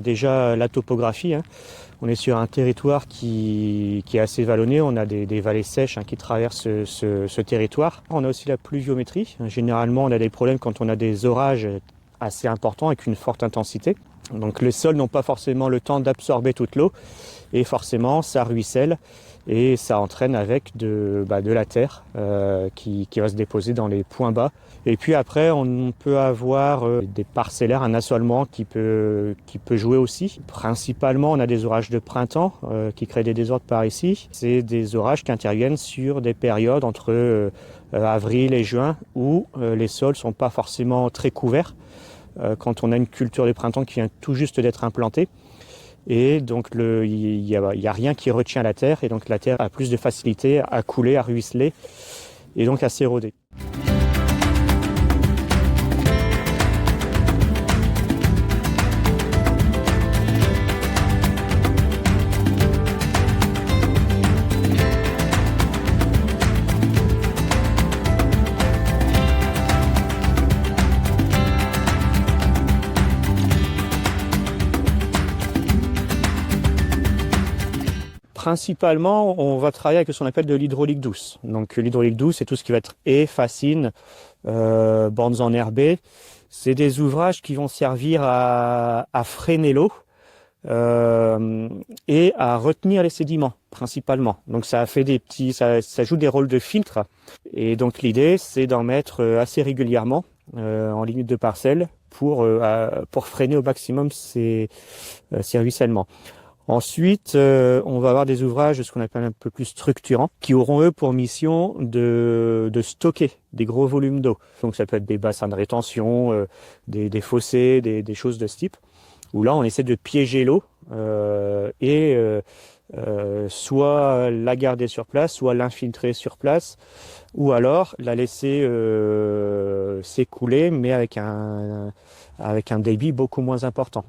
déjà la topographie, hein. On est sur un territoire qui est assez vallonné, on a des vallées sèches qui traversent ce territoire. On a aussi la pluviométrie. Généralement, on a des problèmes quand on a des orages assez importants avec une forte intensité. Donc les sols n'ont pas forcément le temps d'absorber toute l'eau et forcément ça ruisselle et ça entraîne avec de la terre qui va se déposer dans les points bas. Et puis après on peut avoir des parcellaires, un assolement qui peut jouer aussi. Principalement on a des orages de printemps qui créent des désordres par ici. C'est des orages qui interviennent sur des périodes entre avril et juin où les sols sont pas forcément très couverts. Quand on a une culture de printemps qui vient tout juste d'être implantée. Et donc il y a rien qui retient la terre et donc la terre a plus de facilité à couler, à ruisseler et donc à s'éroder. Principalement, on va travailler avec ce qu'on appelle de l'hydraulique douce. Donc l'hydraulique douce, c'est tout ce qui va être haies, fascines, bandes enherbées. C'est des ouvrages qui vont servir à freiner l'eau et à retenir les sédiments, principalement. Donc ça joue des rôles de filtre. Et donc l'idée, c'est d'en mettre assez régulièrement en limite de parcelle pour freiner au maximum ces ruissellements. Ensuite, on va avoir des ouvrages, ce qu'on appelle un peu plus structurants, qui auront eux pour mission de stocker des gros volumes d'eau. Donc ça peut être des bassins de rétention, des fossés, des choses de ce type, où là on essaie de piéger l'eau soit la garder sur place, soit l'infiltrer sur place, ou alors la laisser s'écouler, mais avec un débit beaucoup moins important.